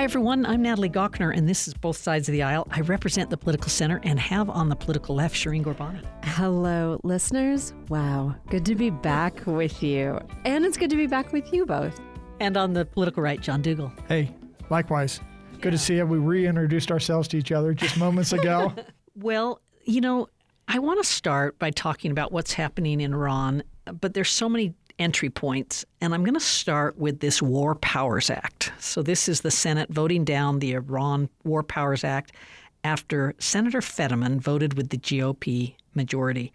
everyone. I'm Natalie Gochner, and this is Both Sides of the Aisle. I represent the political center and have on the political left Shireen Ghorbani. Hello, listeners. Wow, good to be back with you. And it's good to be back with you both. And on the political right, John Dougal. Hey, likewise. Good to see you. We reintroduced ourselves to each other just moments ago. Well, you know, I want to start by talking about what's happening in Iran, but there's so many entry points, and I'm going to start with this War Powers Act. So this is the Senate voting down the Iran War Powers Act after Senator Fetterman voted with the GOP majority.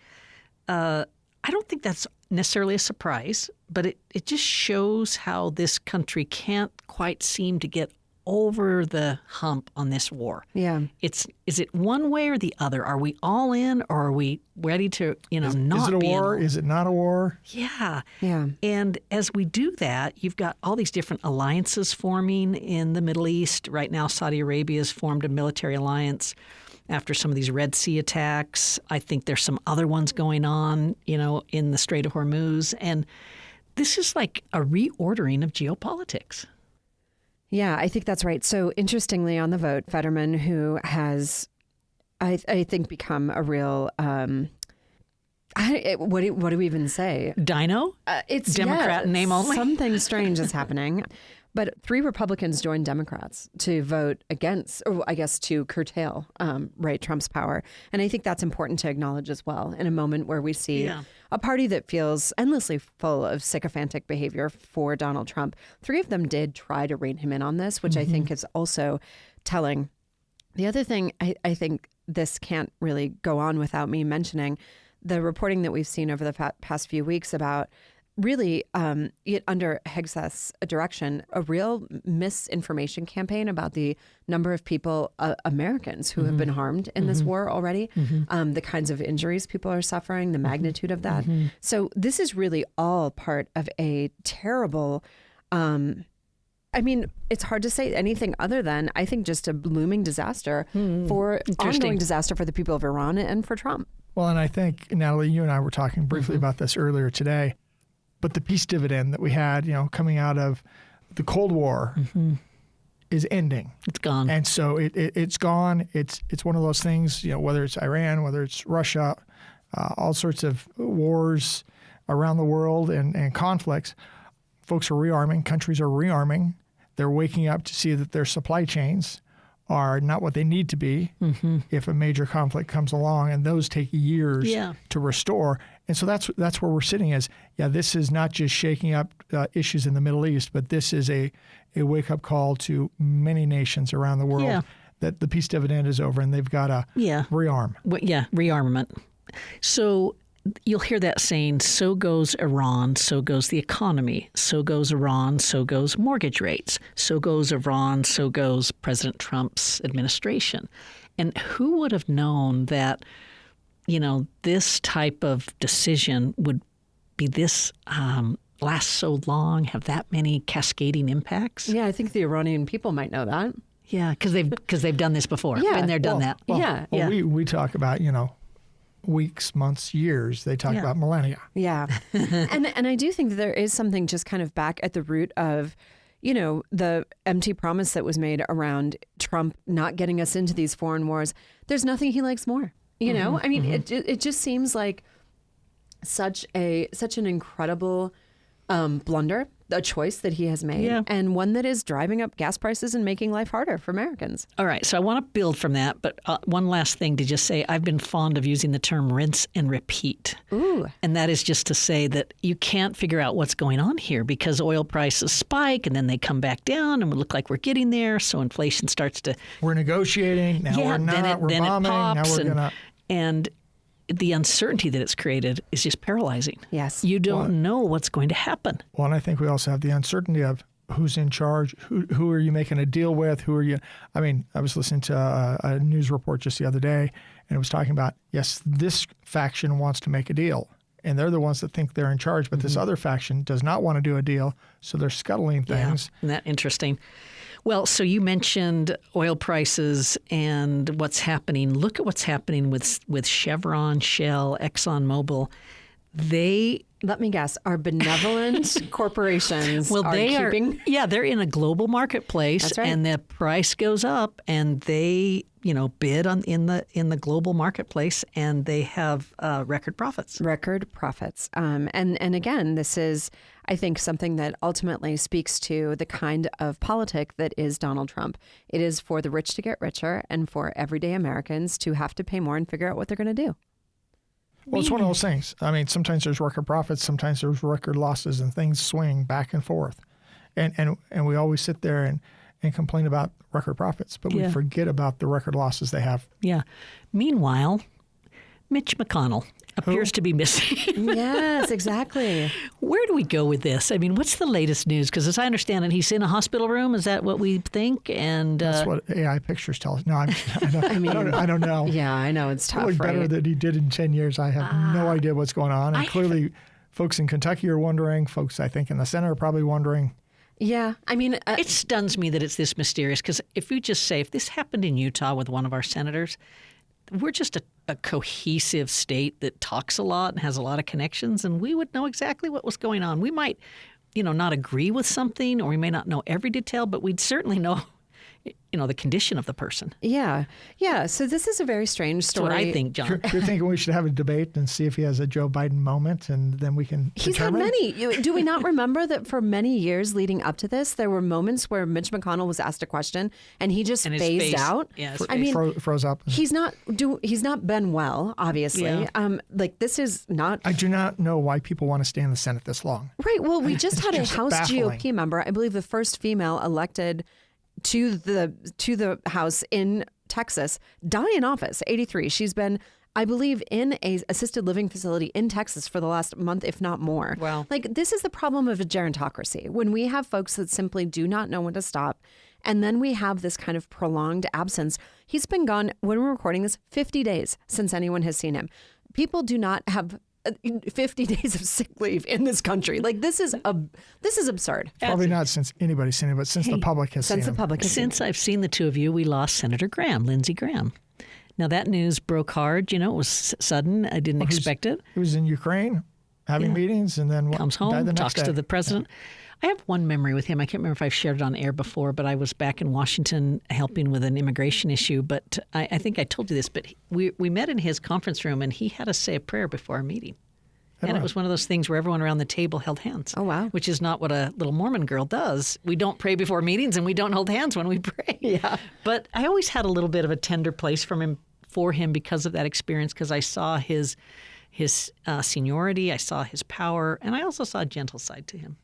I don't think that's necessarily a surprise, but it just shows how this country can't quite seem to get over the hump on this war. Yeah. Is it one way or the other? Are we all in, or are we ready to, not be in? Is it a war? Is it not a war? Yeah. Yeah. And as we do that, you've got all these different alliances forming in the Middle East. Right now, Saudi Arabia has formed a military alliance after some of these Red Sea attacks. I think there's some other ones going on, in the Strait of Hormuz. And this is like a reordering of geopolitics. Yeah, I think that's right. So interestingly, on the vote, Fetterman, who has, I think, become a real, what do we even say? Dino? It's Democrat name only? Something strange is happening. But 3 Republicans joined Democrats to vote against, or I guess to curtail, Trump's power. And I think that's important to acknowledge as well in a moment where we see a party that feels endlessly full of sycophantic behavior for Donald Trump. 3 of them did try to rein him in on this, which I think is also telling. The other thing, I think this can't really go on without me mentioning the reporting that we've seen over the past few weeks about really, under Hegseth's direction, a real misinformation campaign about the number of people, Americans, who have been harmed in this war already, the kinds of injuries people are suffering, the magnitude of that. So this is really all part of a terrible, it's hard to say anything other than, I think, just a looming disaster ongoing disaster for the people of Iran and for Trump. Well, and I think, Natalie, you and I were talking briefly about this earlier today. But the peace dividend that we had, coming out of the Cold War is ending. It's gone. And so it's gone. It's one of those things, whether it's Iran, whether it's Russia, all sorts of wars around the world and conflicts. Folks are rearming. Countries are rearming. They're waking up to see that their supply chains are not what they need to be if a major conflict comes along, and those take years to restore. And so that's where we're sitting is, this is not just shaking up issues in the Middle East, but this is a wake-up call to many nations around the world that the peace dividend is over and they've got to rearm. Rearmament. So you'll hear that saying, so goes Iran, so goes the economy, so goes Iran, so goes mortgage rates, so goes Iran, so goes President Trump's administration. And who would have known that, this type of decision would be this last so long, have that many cascading impacts? Yeah, I think the Iranian people might know that. Yeah, because they've done this before. Been there, done that. We talk about, weeks, months, years. They talk about millennia. Yeah. and I do think that there is something just kind of back at the root of, the empty promise that was made around Trump not getting us into these foreign wars. There's nothing he likes more. It just seems like such an incredible blunder, a choice that he has made, and one that is driving up gas prices and making life harder for Americans. All right, so I want to build from that, but one last thing to just say, I've been fond of using the term rinse and repeat. Ooh. And that is just to say that you can't figure out what's going on here because oil prices spike and then they come back down and we look like we're getting there, so inflation starts to... We're negotiating, now we're not, we're bombing, now we're going to... And the uncertainty that it's created is just paralyzing. Yes. You don't know what's going to happen. Well, and I think we also have the uncertainty of who's in charge, who are you making a deal with, who are you... I was listening to a news report just the other day, and it was talking about, yes, this faction wants to make a deal, and they're the ones that think they're in charge, but this other faction does not want to do a deal, so they're scuttling things. Yeah, isn't that interesting? Well, so you mentioned oil prices and what's happening. Look at what's happening with Chevron, Shell, ExxonMobil. Let me guess, are benevolent corporations Well, keeping... they're in a global marketplace. That's right. And the price goes up and they, bid in the global marketplace and they have record profits. Record profits. And again, this is, I think, something that ultimately speaks to the kind of politic that is Donald Trump. It is for the rich to get richer and for everyday Americans to have to pay more and figure out what they're going to do. Well, it's one of those things. I mean, sometimes there's record profits, sometimes there's record losses, and things swing back and forth. And we always sit there and complain about record profits, but we forget about the record losses they have. Yeah. Meanwhile, Mitch McConnell appears to be missing. Yes, exactly. Where do we go with this? I mean, what's the latest news? Because as I understand it, he's in a hospital room. Is that what we think? And that's what AI pictures tell us. No, I don't know. Yeah, I know. It's tough, Probably better than he did in 10 years. I have no idea what's going on. And clearly, folks in Kentucky are wondering. Folks, I think, in the Senate are probably wondering. Yeah, I mean... it stuns me that it's this mysterious. Because if you just say, if this happened in Utah with one of our senators, we're just a cohesive state that talks a lot and has a lot of connections, and we would know exactly what was going on. We might, not agree with something, or we may not know every detail, but we'd certainly know, the condition of the person. Yeah. Yeah. So this is a very strange story. That's what I think, John. You're thinking we should have a debate and see if he has a Joe Biden moment, and then we can He's determine? had many. Do we not remember that for many years leading up to this, there were moments where Mitch McConnell was asked a question and he just phased out? Yeah, I mean, froze up. He's not been well, obviously. Yeah. This is not... I do not know why people want to stay in the Senate this long. Right. Well, we just had a House baffling. GOP member, I believe the first female elected to the House in Texas, die in office, 83. She's been, I believe, in a assisted living facility in Texas for the last month, if not more. Wow. This is the problem of a gerontocracy. When we have folks that simply do not know when to stop, and then we have this kind of prolonged absence. He's been gone, when we're recording this, 50 days since anyone has seen him. People do not have 50 days of sick leave in this country. This is absurd. Probably not since anybody's seen it, but since the public has seen it. Since I've seen the two of you, we lost Senator Graham, Lindsey Graham. Now, that news broke hard. It was sudden. I didn't expect it. He was in Ukraine having meetings and then comes died home, the next talks day. to the president. I have one memory with him. I can't remember if I've shared it on air before, but I was back in Washington helping with an immigration issue. But I think I told you this, but we met in his conference room and he had us say a prayer before our meeting. And it was one of those things where everyone around the table held hands. Oh, wow. Which is not what a little Mormon girl does. We don't pray before meetings and we don't hold hands when we pray. Yeah. But I always had a little bit of a tender place for him because of that experience, because I saw his seniority, I saw his power, and I also saw a gentle side to him.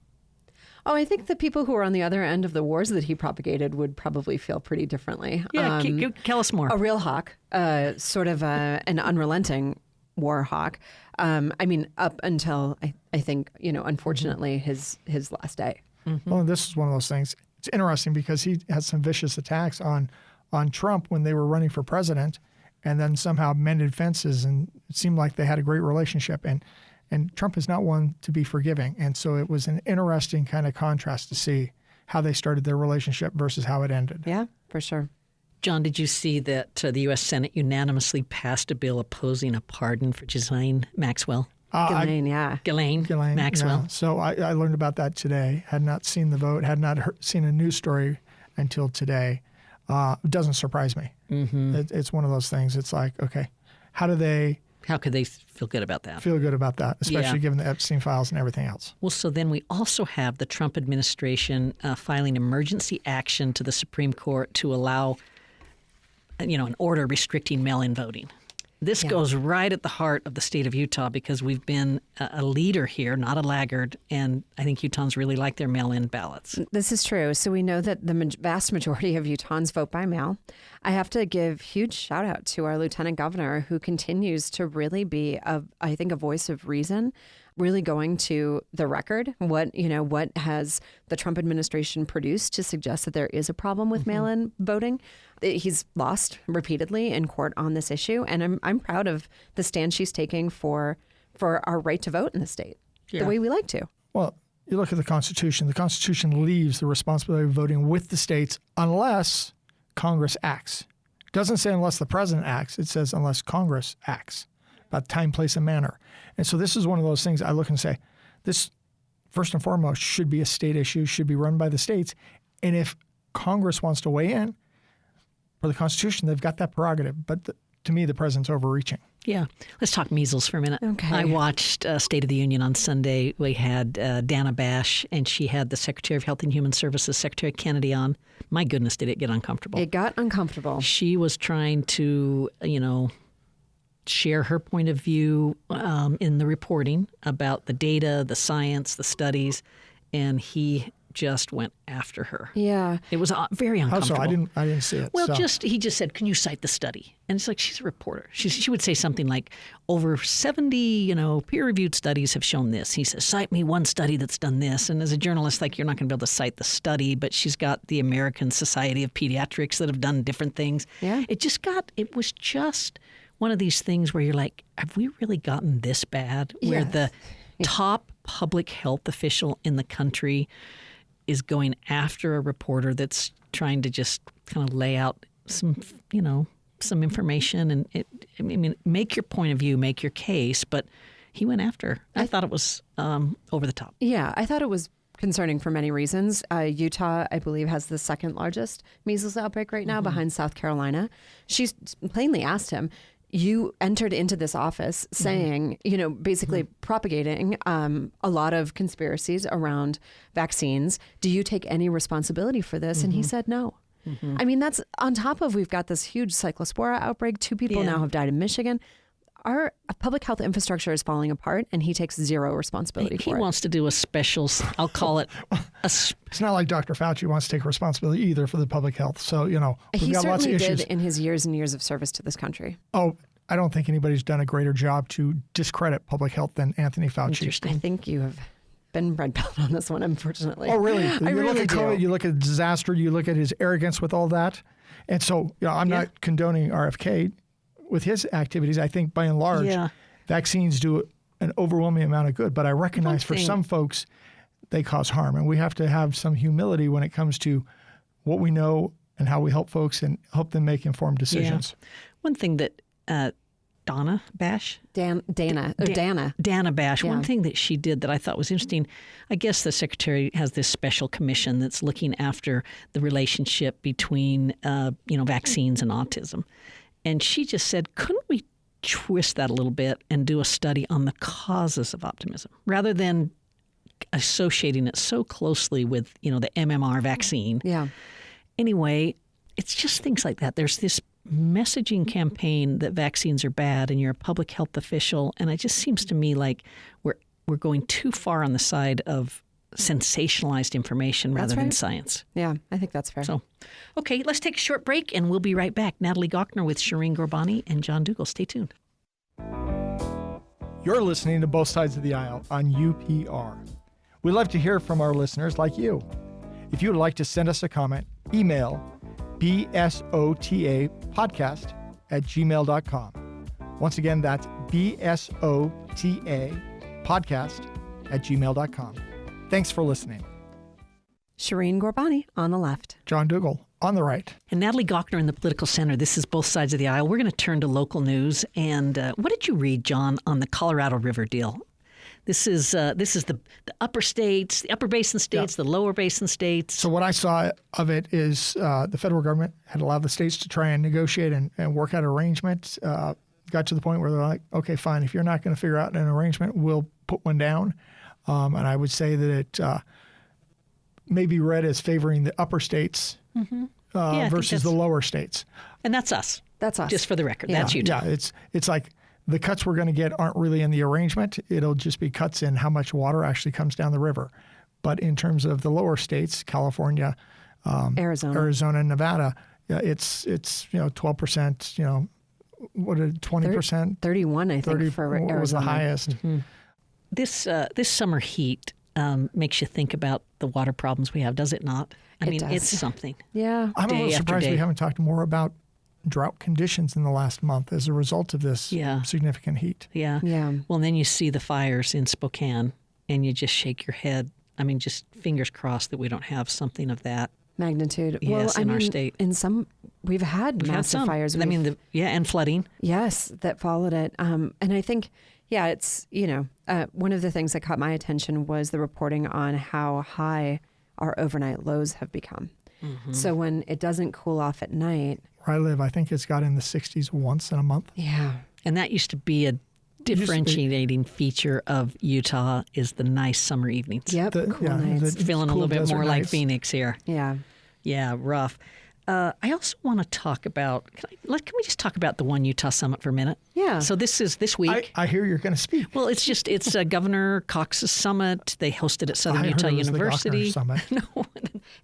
Oh, I think the people who are on the other end of the wars that he propagated would probably feel pretty differently. Yeah, tell us more. A real hawk, sort of an unrelenting war hawk. Up until I think, unfortunately, his last day. Mm-hmm. Well, this is one of those things. It's interesting because he had some vicious attacks on Trump when they were running for president, and then somehow mended fences, and it seemed like they had a great relationship. And Trump is not one to be forgiving. And so it was an interesting kind of contrast to see how they started their relationship versus how it ended. Yeah, for sure. John, did you see that the U.S. Senate unanimously passed a bill opposing a pardon for Ghislaine Maxwell? Ghislaine Maxwell. Yeah. So I learned about that today. Had not seen the vote, had not seen a news story until today. It doesn't surprise me. Mm-hmm. It's one of those things. It's like, okay, how could they feel good about that? Feel good about that, especially given the Epstein files and everything else. Well, so then we also have the Trump administration filing emergency action to the Supreme Court to allow an order restricting mail-in voting. This goes right at the heart of the state of Utah because we've been a leader here, not a laggard, and I think Utahns really like their mail-in ballots. This is true. So we know that the vast majority of Utahns vote by mail. I have to give huge shout out to our lieutenant governor, who continues to really be, I think, a voice of reason, really going to the record. What has the Trump administration produced to suggest that there is a problem with mail-in voting? He's lost repeatedly in court on this issue, and I'm proud of the stand she's taking for our right to vote in the state, the way we like to. Well, you look at the Constitution. The Constitution leaves the responsibility of voting with the states unless Congress acts. It doesn't say unless the president acts. It says unless Congress acts. about time, place, and manner. And so this is one of those things I look and say, this, first and foremost, should be a state issue, should be run by the states. And if Congress wants to weigh in for the Constitution, they've got that prerogative. But to me, the president's overreaching. Yeah. Let's talk measles for a minute. Okay. I watched State of the Union on Sunday. We had Dana Bash, and she had the Secretary of Health and Human Services, Secretary Kennedy, on. My goodness, did it get uncomfortable. It got uncomfortable. She was trying to, share her point of view in the reporting about the data, the science, the studies, and he just went after her. Yeah. It was very uncomfortable. Oh, so I didn't see it. Well, so. he just said, "Can you cite the study?" And it's like, she's a reporter. She would say something like, "Over 70, peer-reviewed studies have shown this." He says, "Cite me one study that's done this." And as a journalist, like, you're not going to be able to cite the study, but she's got the American Society of Pediatrics that have done different things. Yeah. It was just one of these things where you're like, have we really gotten this bad? Where Yes. the top public health official in the country is going after a reporter that's trying to just kind of lay out some information and make your point of view, make your case. But he went after her. I thought it was over the top. Yeah, I thought it was concerning for many reasons. Utah, I believe, has the second largest measles outbreak right now, behind South Carolina. She's plainly asked him, you entered into this office saying, basically propagating a lot of conspiracies around vaccines. Do you take any responsibility for this? And he said no. I mean, that's on top of, we've got this huge cyclospora outbreak. 2 people now have died in Michigan. Our public health infrastructure is falling apart, and he takes zero responsibility for it. He wants to do a special, I'll call it It's not like Dr. Fauci wants to take responsibility either for the public health. So, we've He got lots of certainly issues. did in his years and years of service to this country. Oh, I don't think anybody's done a greater job to discredit public health than Anthony Fauci. Interesting. I think you have been red pilled on this one, unfortunately. Oh, really? I You really look at do. COVID, you look at disaster, you look at his arrogance with all that. And so, I'm not condoning RFK with his activities. I think by and large, vaccines do an overwhelming amount of good. But I recognize for some folks, they cause harm. And we have to have some humility when it comes to what we know and how we help folks and help them make informed decisions. Yeah. One thing that Dana Bash? Dana Bash. One thing that she did that I thought was interesting, I guess the secretary has this special commission that's looking after the relationship between, vaccines and autism. And she just said, couldn't we twist that a little bit and do a study on the causes of optimism rather than associating it so closely with, the MMR vaccine? Yeah. Anyway, it's just things like that. There's this messaging campaign that vaccines are bad and you're a public health official. And it just seems to me like we're going too far on the side of sensationalized information rather than science. Yeah, I think that's fair. So, okay, let's take a short break and we'll be right back. Natalie Gochner with Shireen Gorbani and John Dougal. Stay tuned. You're listening to Both Sides of the Aisle on UPR. We love to hear from our listeners like you. If you would like to send us a comment, email bsotapodcast@gmail.com. Once again, that's bsotapodcast@gmail.com. Thanks for listening. Shireen Gorbani on the left. John Dougal on the right. And Natalie Gochner in the political center. This is Both Sides of the Aisle. We're going to turn to local news. And what did you read, John, on the Colorado River deal? This is the upper states, the upper basin states, the lower basin states. So what I saw of it is the federal government had allowed the states to try and negotiate and work out arrangements. Got to the point where they're like, okay, fine, if you're not going to figure out an arrangement, we'll put one down. And I would say that it may be read as favoring the upper states versus the lower states. And that's us. That's us. Just for the record. That's you. Yeah, it's like the cuts we're going to get aren't really in the arrangement. It'll just be cuts in how much water actually comes down the river. But in terms of the lower states, California, Arizona, and Nevada, it's 12%. What did 20%? 31, I think, for Arizona. Was the highest. Mm-hmm. This summer heat makes you think about the water problems we have, does it not? I mean, it's something. Yeah. I'm a little surprised we haven't talked more about drought conditions in the last month as a result of this significant heat. Yeah. Well, then you see the fires in Spokane and you just shake your head. I mean, just fingers crossed that we don't have something of that magnitude. in our state. In some we've had massive fires. I mean, and flooding. Yes, that followed it. And I think, it's, one of the things that caught my attention was the reporting on how high our overnight lows have become. Mm-hmm. So when it doesn't cool off at night. Where I live, I think it's got in the 60s once in a month. Yeah. And that used to be a differentiating feature of Utah is the nice summer evenings. Yep, cool nights. Feeling cool a little bit more like nights. Phoenix here. Yeah. Yeah, rough. I also want to talk about, can we just talk about the One Utah Summit for a minute? Yeah. So this is this week. I hear you're going to speak. Well, it's Governor Cox's summit. They host it at Southern I Utah heard it was University. The Summit. No,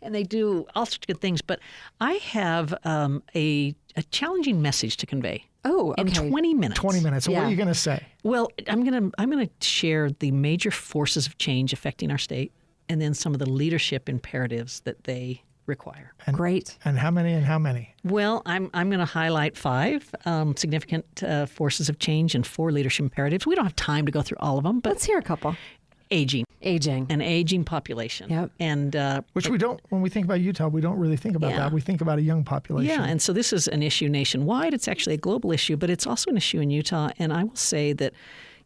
and they do all sorts of good things. But I have a challenging message to convey. Oh, okay. In 20 minutes. 20 minutes. So what are you going to say? Well, I'm gonna share the major forces of change affecting our state, and then some of the leadership imperatives that they require. Great. And how many? Well, I'm going to highlight 5 significant forces of change and 4 leadership imperatives. We don't have time to go through all of them, but Let's hear a couple. Aging. An aging population. Yep. And Which we don't, when we think about Utah, we don't really think about that. We think about a young population. yeah, and so this is an issue nationwide. It's actually a global issue, but it's also an issue in Utah. And I will say that,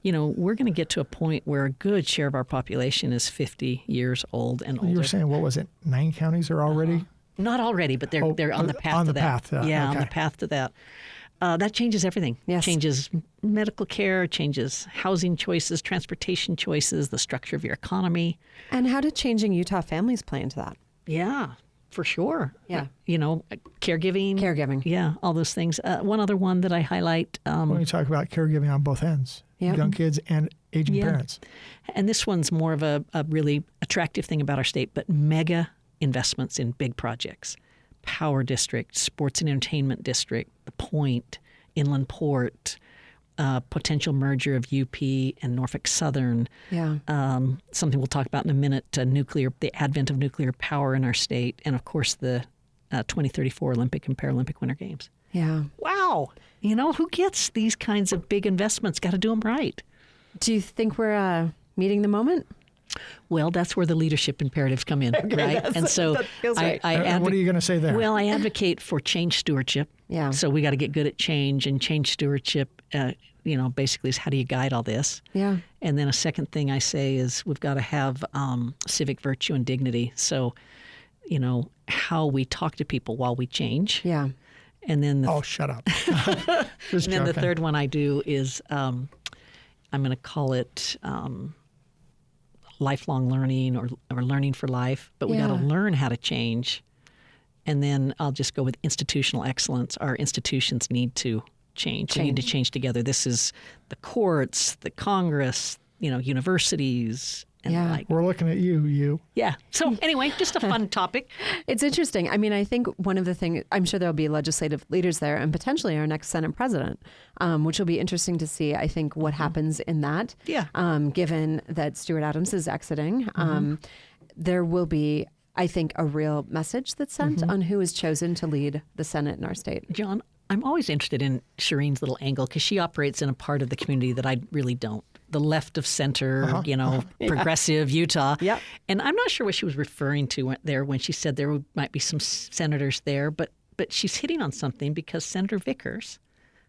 we're going to get to a point where a good share of our population is 50 years old and older. You were saying, what was it, 9 counties are already? Not already, but they're on the path to that. On the path to that. That changes everything. Yes. Changes medical care, changes housing choices, transportation choices, the structure of your economy. And how did changing Utah families play into that? Yeah, for sure. Yeah. Caregiving. Yeah, all those things. One other one that I highlight. When you talk about caregiving on both ends, young kids and aging parents. And this one's more of a really attractive thing about our state, but mega investments in big projects. Power District, Sports and Entertainment District, The Point, Inland Port, potential merger of UP and Norfolk Southern. Yeah. Something we'll talk about in a minute, the advent of nuclear power in our state, and of course the 2034 Olympic and Paralympic Winter Games. Yeah. Wow. Who gets these kinds of big investments? Got to do them right. Do you think we're meeting the moment? Well, that's where the leadership imperatives come in, right? And so that feels right. What are you going to say there? Well, I advocate for change stewardship. Yeah. So we got to get good at change, and change stewardship, basically is how do you guide all this? Yeah. And then a second thing I say is we've got to have civic virtue and dignity. So, how we talk to people while we change. Yeah. And then shut up. and then the third one I do is I'm going to call it lifelong learning or learning for life, but we got to learn how to change. And then I'll just go with institutional excellence. Our institutions need to change. They need to change together. This is the courts, the Congress, universities. And we're looking at you. Yeah. So anyway, just a fun topic. It's interesting. I mean, I think one of the things, I'm sure there'll be legislative leaders there and potentially our next Senate president, which will be interesting to see, I think, what happens in that. Yeah. Given that Stuart Adams is exiting, there will be, I think, a real message that's sent on who is chosen to lead the Senate in our state. John, I'm always interested in Shireen's little angle because she operates in a part of the community that I really don't. The left of center, progressive Utah. Yep. And I'm not sure what she was referring to there when she said there might be some senators there, but she's hitting on something because Senator Vickers,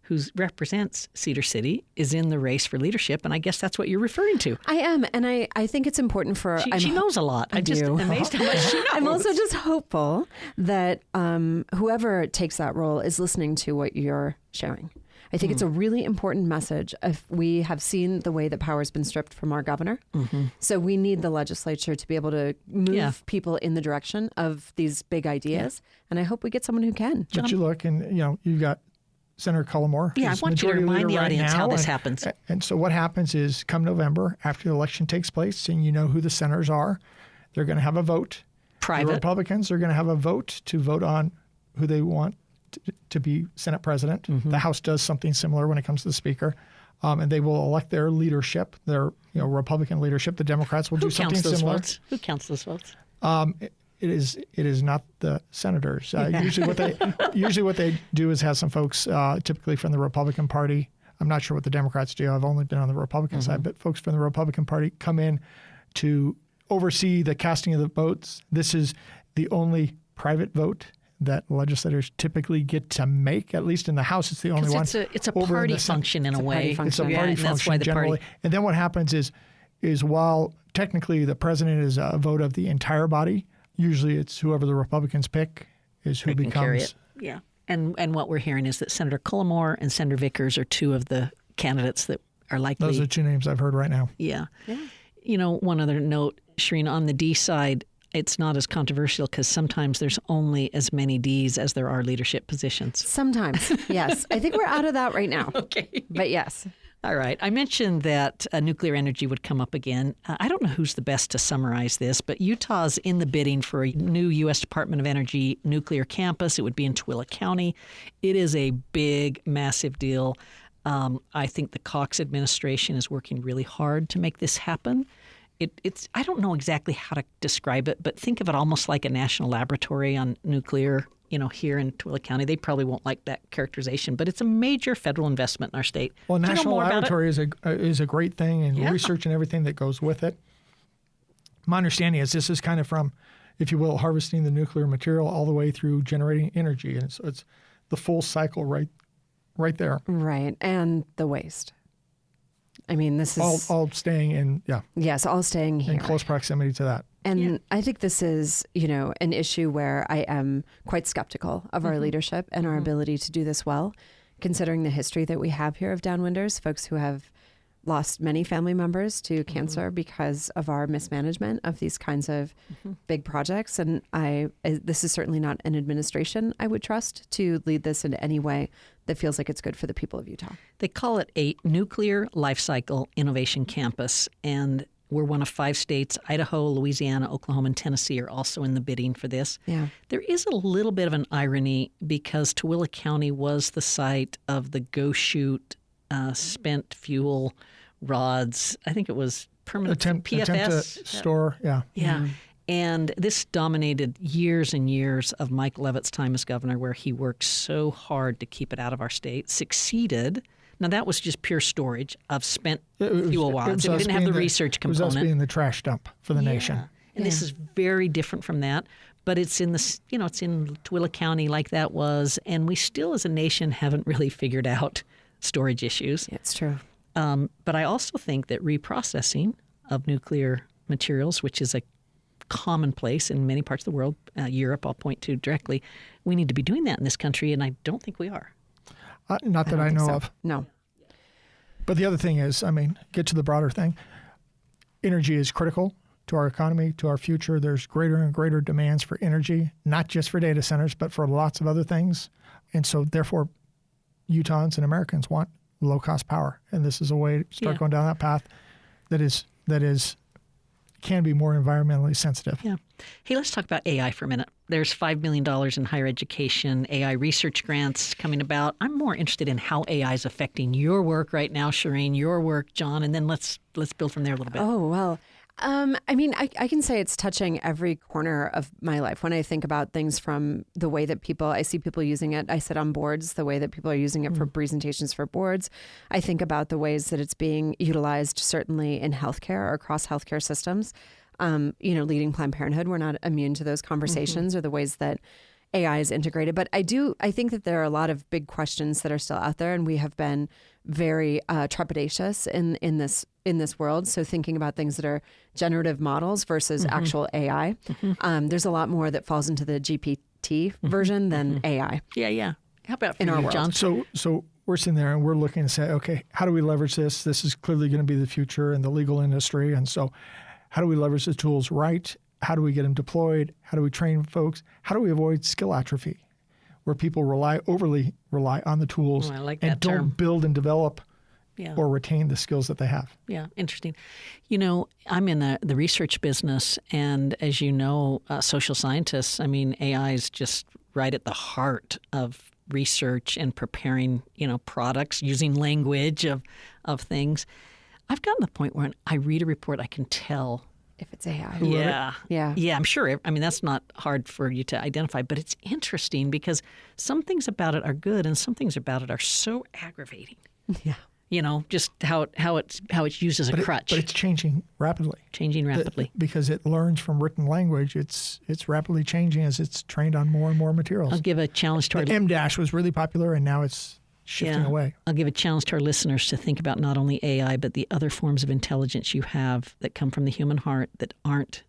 who represents Cedar City, is in the race for leadership, and I guess that's what you're referring to. I am, and I think it's important for... She knows a lot. I'm just amazed how much she knows. I'm also just hopeful that whoever takes that role is listening to what you're sharing. I think it's a really important message if we have seen the way that power has been stripped from our governor. So we need the legislature to be able to move people in the direction of these big ideas. And I hope we get someone who can. But you look and, you've got Senator Cullimore. Yeah, I want you to remind the audience how this happens. And so what happens is come November, after the election takes place, and you know who the senators are, they're going to have a vote. Private. The Republicans are going to have a vote to vote on who they want to be Senate president. The House does something similar when it comes to the Speaker. And they will elect their leadership, their Republican leadership. The Democrats will do something similar. Who counts those votes? It is not the senators. Usually what they do is have some folks, typically from the Republican Party. I'm not sure what the Democrats do. I've only been on the Republican side, but folks from the Republican Party come in to oversee the casting of the votes. This is the only private vote that legislators typically get to make. At least in the House, it's the only one. It's a party function in a way. It's a party and function that's why the generally. party. And then what happens is while technically the president is a vote of the entire body, usually it's whoever the Republicans pick is who carry becomes. it. Yeah. And what we're hearing is that Senator Cullimore and Senator Vickers are two of the candidates that are likely. Those are two names I've heard right now. Yeah. One other note, Shireen, on the D side, it's not as controversial because sometimes there's only as many Ds as there are leadership positions. Sometimes, yes. I think we're out of that right now. Okay. But yes. All right. I mentioned that nuclear energy would come up again. I don't know who's the best to summarize this, but Utah's in the bidding for a new U.S. Department of Energy nuclear campus. It would be in Tooele County. It is a big, massive deal. I think the Cox administration is working really hard to make this happen. It's I don't know exactly how to describe it, but think of it almost like a national laboratory on nuclear, here in Tooele County. They probably won't like that characterization, but it's a major federal investment in our state. Well, Do you know national more about it? laboratory is a great thing, and Yeah. research and everything that goes with it. My understanding is this is kind of from, if you will, harvesting the nuclear material all the way through generating energy, and so it's the full cycle right there. Right. And the waste. I mean, this is All staying in, yes, all staying here. in close proximity to that. And I think this is, an issue where I am quite skeptical of our leadership and our ability to do this well, considering the history that we have here of downwinders, folks who have lost many family members to cancer because of our mismanagement of these kinds of big projects. And this is certainly not an administration I would trust to lead this in any way that feels like it's good for the people of Utah. They call it a nuclear life cycle innovation campus, and we're one of 5 states. Idaho, Louisiana, Oklahoma, and Tennessee are also in the bidding for this. Yeah. There is a little bit of an irony because Tooele County was the site of the Go Shoot spent fuel rods. I think it was permanent PFS. Attempt to store, yeah. Yeah. And this dominated years and years of Mike Leavitt's time as governor, where he worked so hard to keep it out of our state, succeeded. Now, that was just pure storage of spent fuel rods. It didn't have the research component. It was us being the trash dump for the nation. And this is very different from that. But it's in it's in Tooele County like that was. And we still, as a nation, haven't really figured out storage issues. Yeah, it's true. But I also think that reprocessing of nuclear materials, which is a commonplace in many parts of the world, Europe I'll point to directly, we need to be doing that in this country, and I don't think we are. Not that I know of. No. But the other thing is, get to the broader thing. Energy is critical to our economy, to our future. There's greater and greater demands for energy, not just for data centers, but for lots of other things. And so therefore, Utahns and Americans want low-cost power. And this is a way to start going down that path that can be more environmentally sensitive. Yeah. Hey, let's talk about AI for a minute. There's $5 million in higher education AI research grants coming about. I'm more interested in how AI is affecting your work right now, Shireen, your work, John, and then let's build from there a little bit. Oh, well, I can say it's touching every corner of my life. When I think about things from the way that I see people using it. I sit on boards, the way that people are using it for presentations for boards. I think about the ways that it's being utilized, certainly in healthcare or across healthcare systems. Leading Planned Parenthood, we're not immune to those conversations or the ways that AI is integrated. But I think that there are a lot of big questions that are still out there, and we have been very trepidatious in this world. So thinking about things that are generative models versus actual AI, there's a lot more that falls into the GPT version than AI. Yeah. How about for In our you, world. John? So we're sitting there and we're looking and say, okay, how do we leverage this? This is clearly going to be the future in the legal industry. And so how do we leverage the tools right? How do we get them deployed? How do we train folks? How do we avoid skill atrophy, where people overly rely on the tools I like and that don't term. build and develop Yeah. or retain the skills that they have? Yeah, interesting. I'm in the research business, and as you know, social scientists, AI is just right at the heart of research and preparing, products, using language of things. I've gotten to the point where I read a report, I can tell. If it's AI. Yeah, I'm sure. That's not hard for you to identify, but it's interesting because some things about it are good and some things about it are so aggravating. Yeah. just how it's used as a crutch. But it's changing rapidly. Because it learns from written language. It's rapidly changing as it's trained on more and more materials. I'll give a challenge to our M- was really popular, and now it's shifting away. I'll give a challenge to our listeners to think about not only AI, but the other forms of intelligence you have that come from the human heart that aren't,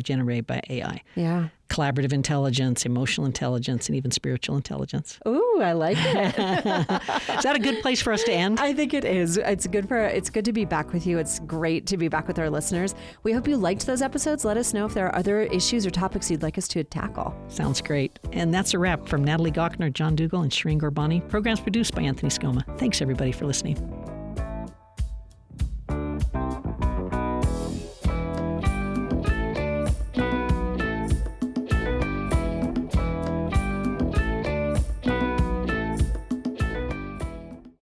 generated by AI. Yeah. Collaborative intelligence, emotional intelligence, and even spiritual intelligence. Ooh, I like it. Is that a good place for us to end? I think it is. It's good to be back with you. It's great to be back with our listeners. We hope you liked those episodes. Let us know if there are other issues or topics you'd like us to tackle. Sounds great. And that's a wrap from Natalie Gochner, John Dougal, and Shireen Gorbani. Programs produced by Anthony Scoma. Thanks, everybody, for listening.